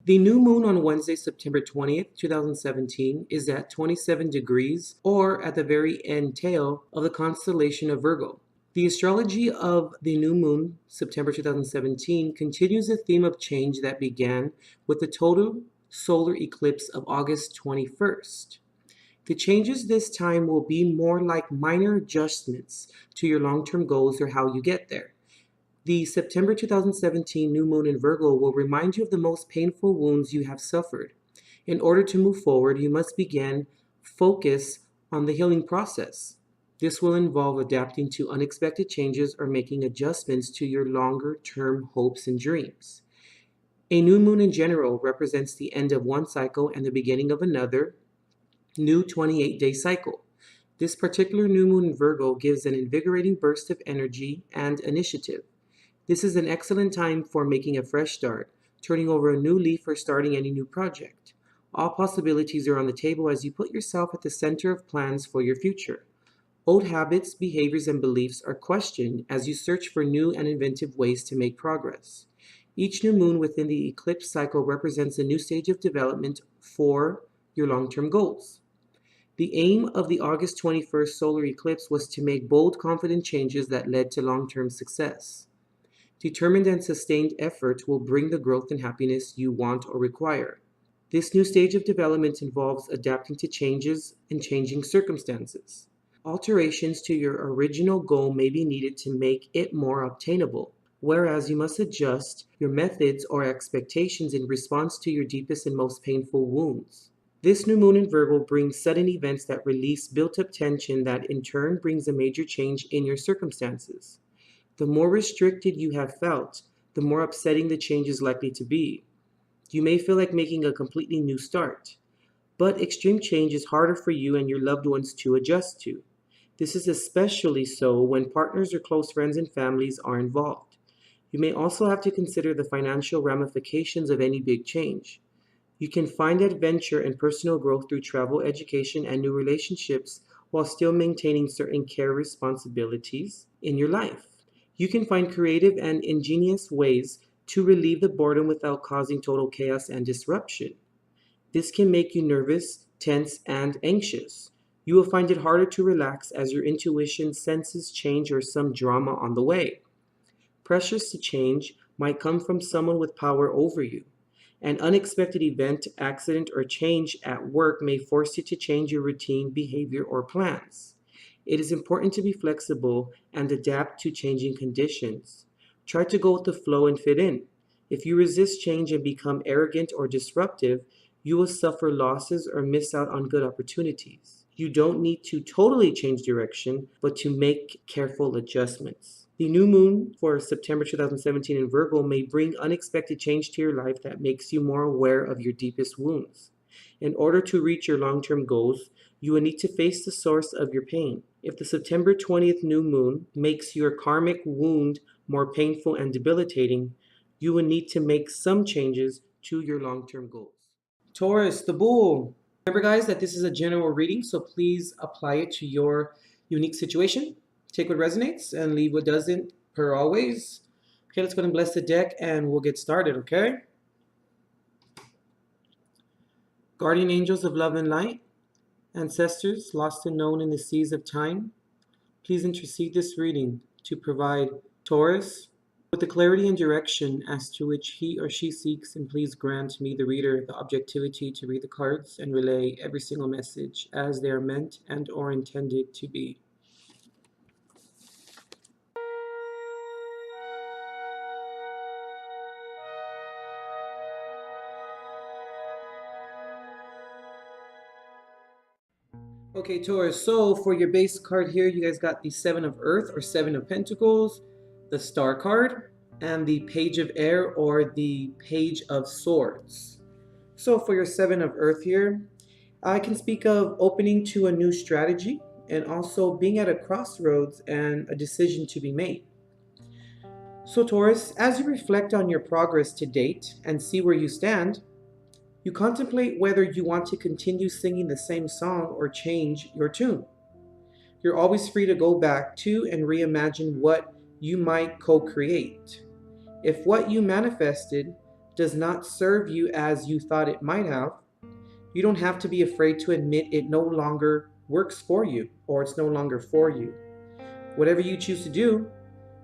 The new moon on Wednesday, September 20th, 2017 is at 27 degrees or at the very end tail of the constellation of Virgo. The astrology of the new moon, September 2017, continues a theme of change that began with the total solar eclipse of August 21st. The changes this time will be more like minor adjustments to your long-term goals or how you get there. The September 2017 new moon in Virgo will remind you of the most painful wounds you have suffered. In order to move forward, you must begin focus on the healing process. This will involve adapting to unexpected changes or making adjustments to your longer-term hopes and dreams. A new moon in general represents the end of one cycle and the beginning of another new 28-day cycle. This particular new moon in Virgo gives an invigorating burst of energy and initiative. This is an excellent time for making a fresh start, turning over a new leaf, or starting any new project. All possibilities are on the table as you put yourself at the center of plans for your future. Old habits, behaviors, and beliefs are questioned as you search for new and inventive ways to make progress. Each new moon within the eclipse cycle represents a new stage of development for your long-term goals. The aim of the August 21st solar eclipse was to make bold, confident changes that led to long-term success. Determined and sustained effort will bring the growth and happiness you want or require. This new stage of development involves adapting to changes and changing circumstances. Alterations to your original goal may be needed to make it more obtainable, whereas you must adjust your methods or expectations in response to your deepest and most painful wounds. This new moon in Virgo brings sudden events that release built-up tension that in turn brings a major change in your circumstances. The more restricted you have felt, the more upsetting the change is likely to be. You may feel like making a completely new start, but extreme change is harder for you and your loved ones to adjust to. This is especially so when partners or close friends and families are involved. You may also have to consider the financial ramifications of any big change. You can find adventure and personal growth through travel, education, and new relationships while still maintaining certain care responsibilities in your life. You can find creative and ingenious ways to relieve the boredom without causing total chaos and disruption. This can make you nervous, tense, and anxious. You will find it harder to relax as your intuition senses change or some drama on the way. Pressures to change might come from someone with power over you. An unexpected event, accident, or change at work may force you to change your routine, behavior, or plans. It is important to be flexible and adapt to changing conditions. Try to go with the flow and fit in. If you resist change and become arrogant or disruptive, you will suffer losses or miss out on good opportunities. You don't need to totally change direction, but to make careful adjustments. The new moon for September 2017 in Virgo may bring unexpected change to your life that makes you more aware of your deepest wounds. In order to reach your long-term goals, you will need to face the source of your pain. If the September 20th new moon makes your karmic wound more painful and debilitating, you will need to make some changes to your long-term goals. Taurus, the bull. Remember, guys, that this is a general reading, so please apply it to your unique situation. Take what resonates and leave what doesn't, per always. Okay, let's go ahead and bless the deck and we'll get started, okay? Guardian angels of love and light, ancestors lost and known in the seas of time, please intercede this reading to provide Taurus with the clarity and direction as to which he or she seeks, and please grant me, the reader, the objectivity to read the cards and relay every single message as they are meant and or intended to be. Okay, Taurus, so for your base card here, you guys got the Seven of Earth or Seven of Pentacles, the Star card, and the Page of Air or the Page of Swords. So for your Seven of Earth here, I can speak of opening to a new strategy and also being at a crossroads and a decision to be made. So Taurus, as you reflect on your progress to date and see where you stand, you contemplate whether you want to continue singing the same song or change your tune. You're always free to go back to and reimagine what you might co-create. If what you manifested does not serve you as you thought it might have, you don't have to be afraid to admit it no longer works for you or it's no longer for you. Whatever you choose to do,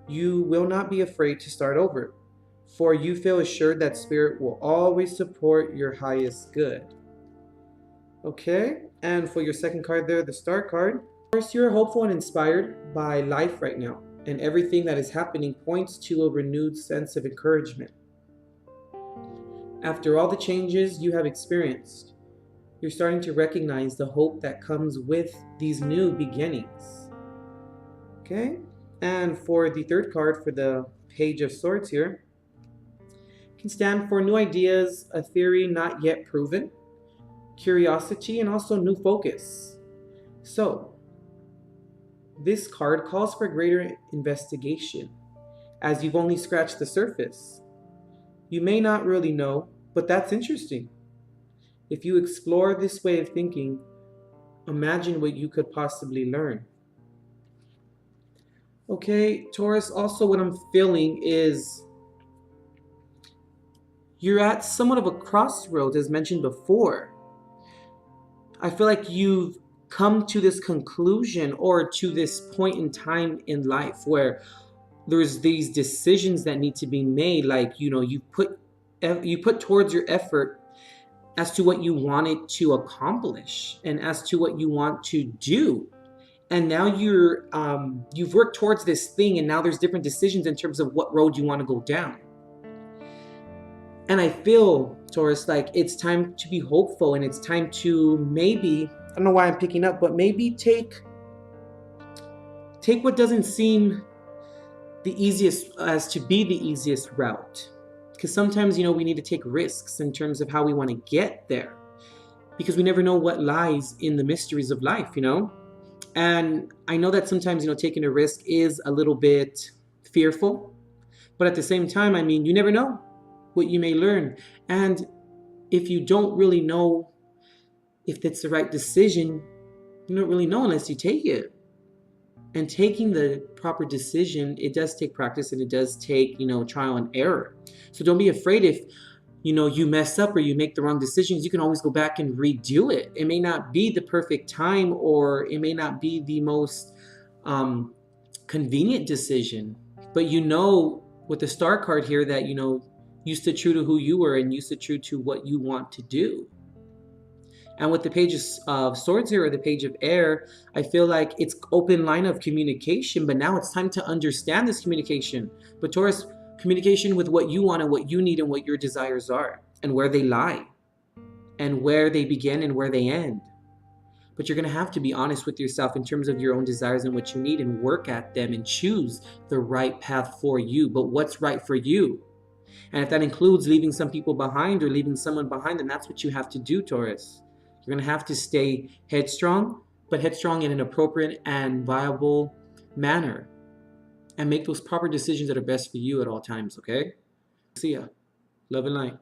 you will not be afraid to start over, for you feel assured that Spirit will always support your highest good. Okay, and for your second card there, the Star card, of course, you're hopeful and inspired by life right now, and everything that is happening points to a renewed sense of encouragement. After all the changes you have experienced, you're starting to recognize the hope that comes with these new beginnings. Okay, and for the third card, for the Page of Swords here, can stand for new ideas, a theory not yet proven, curiosity, and also new focus. So, this card calls for greater investigation, as you've only scratched the surface. You may not really know, but that's interesting. If you explore this way of thinking, imagine what you could possibly learn. Okay, Taurus, also what I'm feeling is you're at somewhat of a crossroads, as mentioned before. I feel like you've come to this conclusion or to this point in time in life where there's these decisions that need to be made. Like, you put towards your effort as to what you wanted to accomplish and as to what you want to do. And now you've worked towards this thing, and now there's different decisions in terms of what road you want to go down. And I feel, Taurus, like it's time to be hopeful, and it's time to maybe, I don't know why I'm picking up, but maybe take what doesn't seem the easiest as to be the easiest route. Because sometimes, we need to take risks in terms of how we want to get there. Because we never know what lies in the mysteries of life, And I know that sometimes, taking a risk is a little bit fearful. But at the same time, you never know what you may learn. And if you don't really know if it's the right decision, you don't really know unless you take it. And taking the proper decision, it does take practice, and it does take, trial and error. So don't be afraid if, you mess up or you make the wrong decisions. You can always go back and redo it. It may not be the perfect time, or it may not be the most convenient decision, but with the Star card here that, you stood true to who you were, and you stood true to what you want to do. And with the Page of Swords here, or the Page of Air, I feel like it's open line of communication, but now it's time to understand this communication. But Taurus, communication with what you want and what you need and what your desires are, and where they lie, and where they begin and where they end. But you're going to have to be honest with yourself in terms of your own desires and what you need, and work at them and choose the right path for you. But what's right for you? And if that includes leaving some people behind or leaving someone behind, then that's what you have to do, Taurus. You're going to have to stay headstrong, but headstrong in an appropriate and viable manner. And make those proper decisions that are best for you at all times, okay? See ya. Love and light.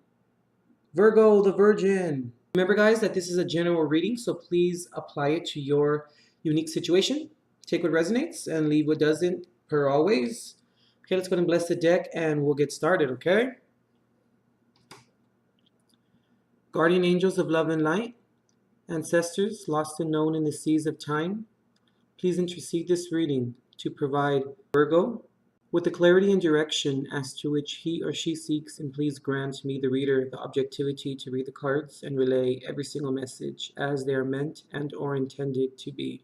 Virgo, the Virgin. Remember, guys, that this is a general reading, so please apply it to your unique situation. Take what resonates and leave what doesn't, per always. Okay, let's go ahead and bless the deck, and we'll get started, okay? Guardian angels of love and light, ancestors lost and known in the seas of time, please intercede this reading to provide Virgo with the clarity and direction as to which he or she seeks, and please grant me, the reader, the objectivity to read the cards and relay every single message as they are meant and or intended to be.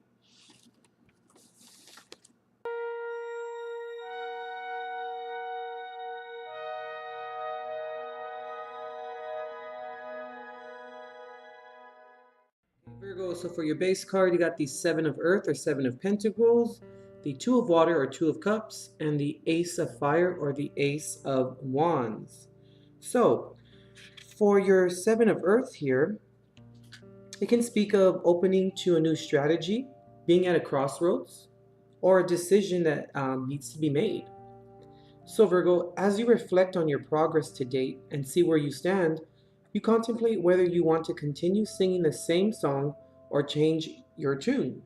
Virgo, so for your base card, you got the Seven of Earth or Seven of Pentacles, the Two of Water or Two of Cups, and the Ace of Fire or the Ace of Wands. So, for your Seven of Earth here, it can speak of opening to a new strategy, being at a crossroads, or a decision that needs to be made. So Virgo, as you reflect on your progress to date and see where you stand, you contemplate whether you want to continue singing the same song or change your tune.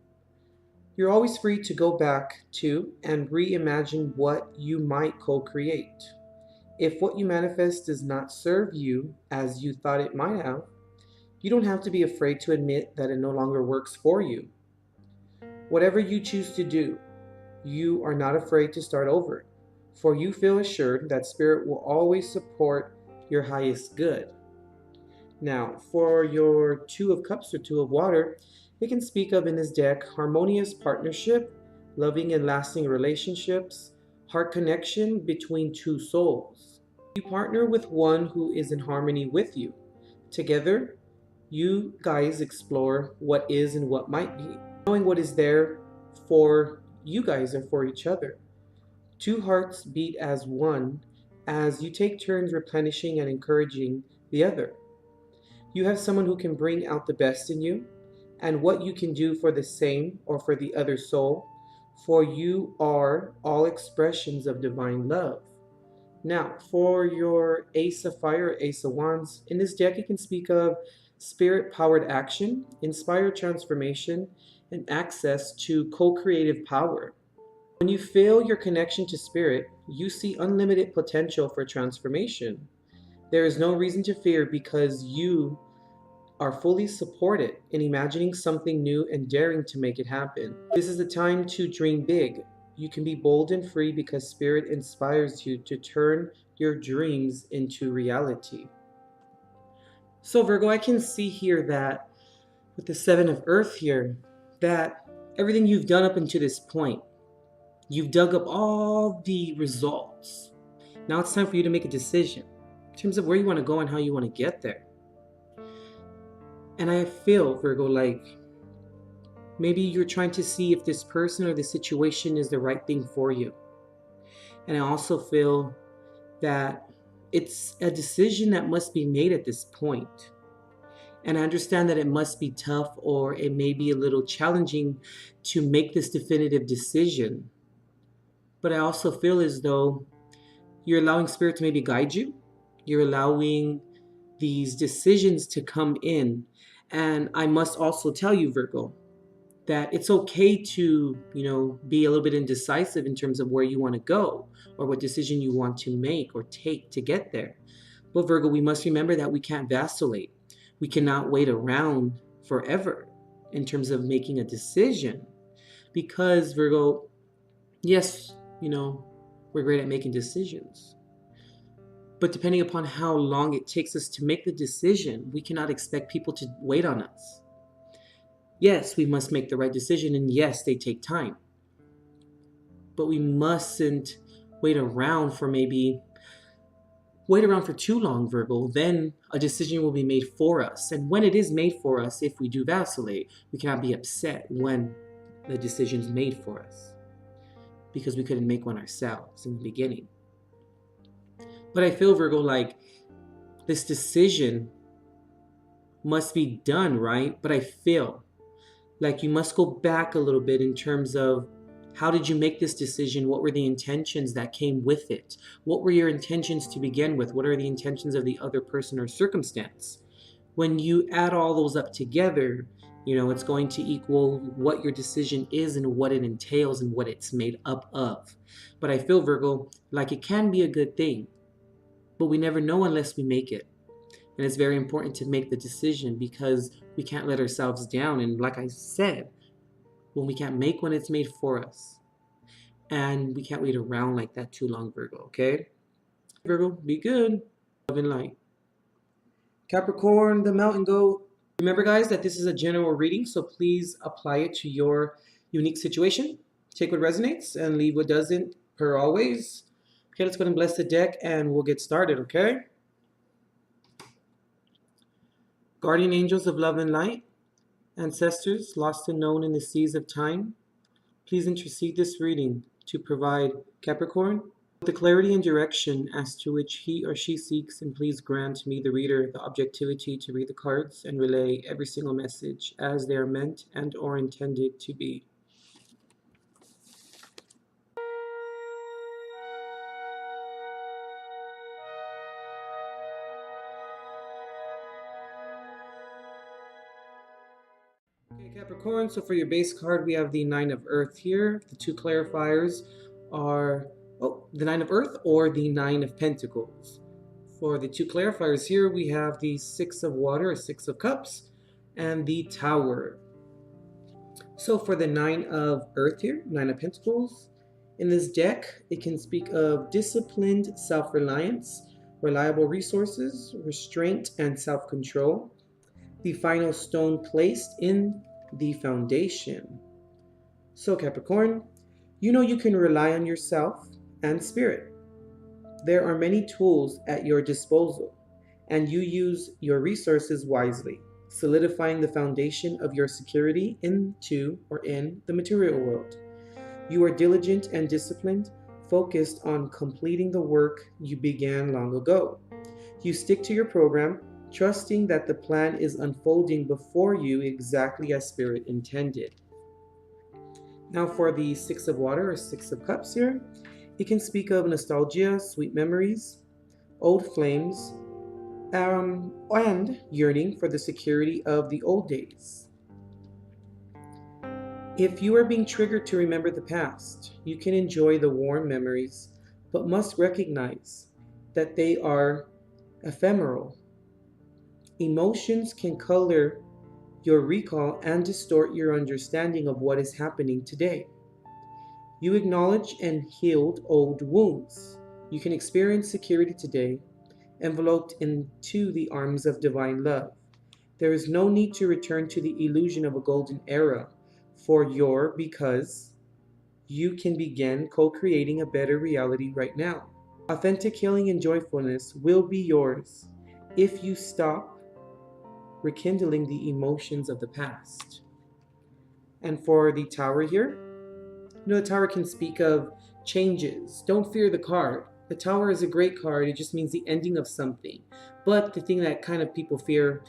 You're always free to go back to and reimagine what you might co-create. If what you manifest does not serve you as you thought it might have, you don't have to be afraid to admit that it no longer works for you. Whatever you choose to do, you are not afraid to start over, for you feel assured that Spirit will always support your highest good. Now, for your Two of Cups or Two of Water, it can speak of in this deck harmonious partnership, loving and lasting relationships, heart connection between two souls. You partner with one who is in harmony with you. Together, you guys explore what is and what might be, knowing what is there for you guys and for each other. Two hearts beat as one as you take turns replenishing and encouraging the other. You have someone who can bring out the best in you and what you can do for the same or for the other soul, for you are all expressions of divine love. Now, for your Ace of Fire, Ace of Wands, in this deck it can speak of spirit-powered action, inspired transformation, and access to co-creative power. When you feel your connection to spirit, you see unlimited potential for transformation. There is no reason to fear because you are fully supported in imagining something new and daring to make it happen. This is the time to dream big. You can be bold and free because Spirit inspires you to turn your dreams into reality. So Virgo, I can see here that with the Seven of Earth here, that everything you've done up until this point, you've dug up all the results. Now it's time for you to make a decision in terms of where you want to go and how you want to get there. And I feel, Virgo, like maybe you're trying to see if this person or the situation is the right thing for you. And I also feel that it's a decision that must be made at this point. And I understand that it must be tough or it may be a little challenging to make this definitive decision. But I also feel as though you're allowing Spirit to maybe guide you. You're allowing these decisions to come in. And I must also tell you, Virgo, that it's okay to, be a little bit indecisive in terms of where you want to go or what decision you want to make or take to get there. But Virgo, we must remember that we can't vacillate. We cannot wait around forever in terms of making a decision. Because Virgo, yes, we're great at making decisions. But depending upon how long it takes us to make the decision, we cannot expect people to wait on us. Yes, we must make the right decision, and yes, they take time. But we mustn't wait around for too long, Virgo. Then a decision will be made for us. And when it is made for us, if we do vacillate, we cannot be upset when the decision is made for us, because we couldn't make one ourselves in the beginning. But I feel, Virgo, like this decision must be done, right? But I feel like you must go back a little bit in terms of how did you make this decision? What were the intentions that came with it? What were your intentions to begin with? What are the intentions of the other person or circumstance? When you add all those up together, it's going to equal what your decision is and what it entails and what it's made up of. But I feel, Virgo, like it can be a good thing. But we never know unless we make it. And it's very important to make the decision because we can't let ourselves down. And like I said, when we can't make one, it's made for us. And we can't wait around like that too long, Virgo, okay? Virgo, be good. Love and light. Capricorn, the mountain goat. Remember, guys, that this is a general reading, so please apply it to your unique situation. Take what resonates and leave what doesn't, per always. Okay, let's go ahead and bless the deck and we'll get started, okay? Guardian angels of love and light, ancestors lost and known in the seas of time, please intercede this reading to provide Capricorn with the clarity and direction as to which he or she seeks, and please grant me, the reader, the objectivity to read the cards and relay every single message as they are meant and or intended to be. Okay, Capricorn, so for your base card, we have the Nine of Earth here. The two clarifiers are Oh, the Nine of Earth or the Nine of Pentacles. For the two clarifiers here, we have the Six of Water, or Six of Cups, and the Tower. So for the Nine of Earth here, Nine of Pentacles, in this deck, it can speak of disciplined self-reliance, reliable resources, restraint, and self-control. The final stone placed in the foundation. So Capricorn, you know you can rely on yourself and spirit. There are many tools at your disposal, and you use your resources wisely, solidifying the foundation of your security in the material world. You are diligent and disciplined, focused on completing the work you began long ago. You stick to your program, trusting that the plan is unfolding before you exactly as Spirit intended. Now for the Six of Water or Six of Cups here, it can speak of nostalgia, sweet memories, old flames, and yearning for the security of the old days. If you are being triggered to remember the past, you can enjoy the warm memories, but must recognize that they are ephemeral. Emotions can color your recall and distort your understanding of what is happening today. You acknowledge and healed old wounds. You can experience security today, enveloped into the arms of divine love. There is no need to return to the illusion of a golden era because you can begin co-creating a better reality right now. Authentic healing and joyfulness will be yours if you stop rekindling the emotions of the past. And for the Tower here, the Tower can speak of changes. Don't fear the card. The Tower is a great card. It just means the ending of something. But the thing that kind of people fear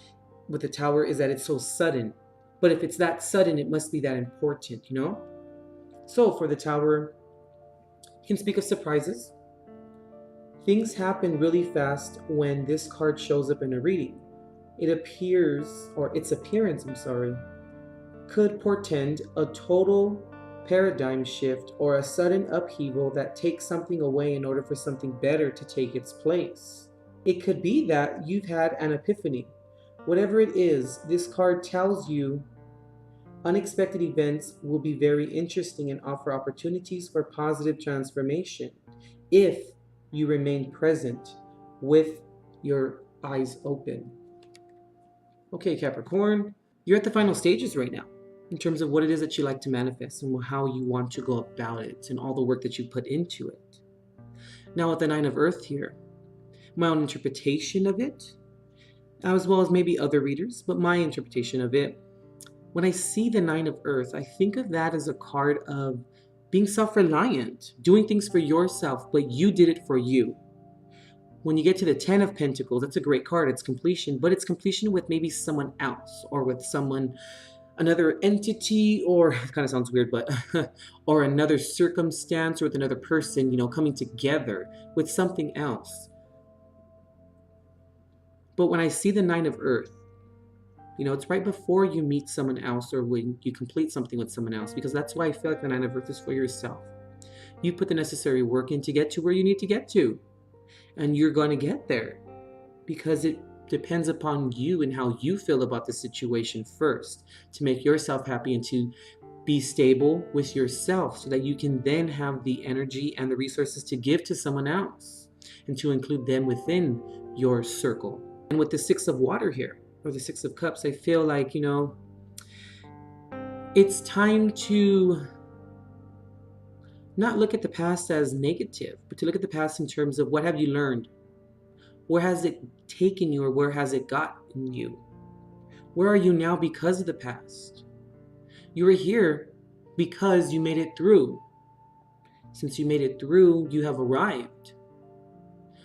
with the Tower is that it's so sudden. But if it's that sudden, it must be that important, you know? So for the Tower, you can speak of surprises. Things happen really fast when this card shows up in a reading. Its appearance, could portend a total paradigm shift or a sudden upheaval that takes something away in order for something better to take its place. It could be that you've had an epiphany. Whatever it is, this card tells you unexpected events will be very interesting and offer opportunities for positive transformation if you remain present with your eyes open. Okay, Capricorn, you're at the final stages right now in terms of what it is that you like to manifest and how you want to go about it and all the work that you put into it. Now with the Nine of Earth here, my own interpretation of it, as well as maybe other readers, but my interpretation of it, when I see the Nine of Earth, I think of that as a card of being self-reliant, doing things for yourself, but you did it for you. When you get to the Ten of Pentacles, that's a great card. It's completion, but it's completion with maybe someone else or with another entity, or it kind of sounds weird, but or another circumstance, or with another person, coming together with something else. But when I see the Nine of Earth, it's right before you meet someone else or when you complete something with someone else, because that's why I feel like the Nine of Earth is for yourself. You put the necessary work in to get to where you need to get to, and you're going to get there because it depends upon you and how you feel about the situation first to make yourself happy and to be stable with yourself so that you can then have the energy and the resources to give to someone else and to include them within your circle. And with the Six of Water here, or the Six of Cups, I feel like, it's time to not look at the past as negative, but to look at the past in terms of what have you learned? Where has it taken you, or where has it gotten you? Where are you now because of the past? You are here because you made it through. Since you made it through, you have arrived.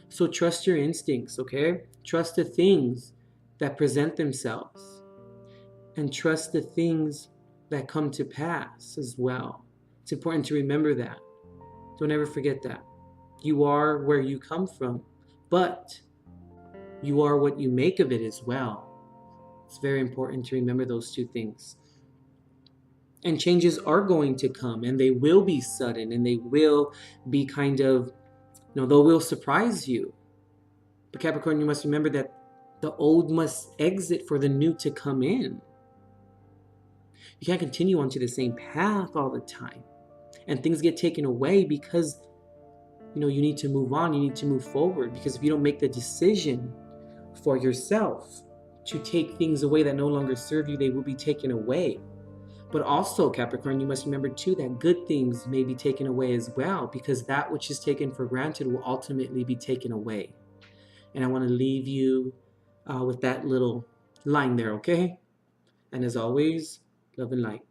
So trust your instincts, okay? Trust the things that present themselves, and trust the things that come to pass as well. It's important to remember that. Don't ever forget that. You are where you come from, but you are what you make of it as well. It's very important to remember those two things. And changes are going to come, and they will be sudden, and they will be kind of, they will surprise you. But Capricorn, you must remember that the old must exit for the new to come in. You can't continue onto the same path all the time. And things get taken away because, you need to move on. You need to move forward. Because if you don't make the decision for yourself to take things away that no longer serve you, they will be taken away. But also, Capricorn, you must remember too that good things may be taken away as well, because that which is taken for granted will ultimately be taken away. And I want to leave you with that little line there, okay? And as always, love and light.